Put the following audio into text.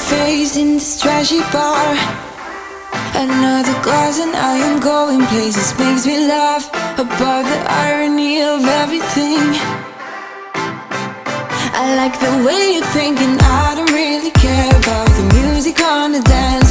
face in this trashy bar. Another glass and I am going places. Makes me laugh about the irony of everything. I like the way you're thinking. I don't really care about the music on the dance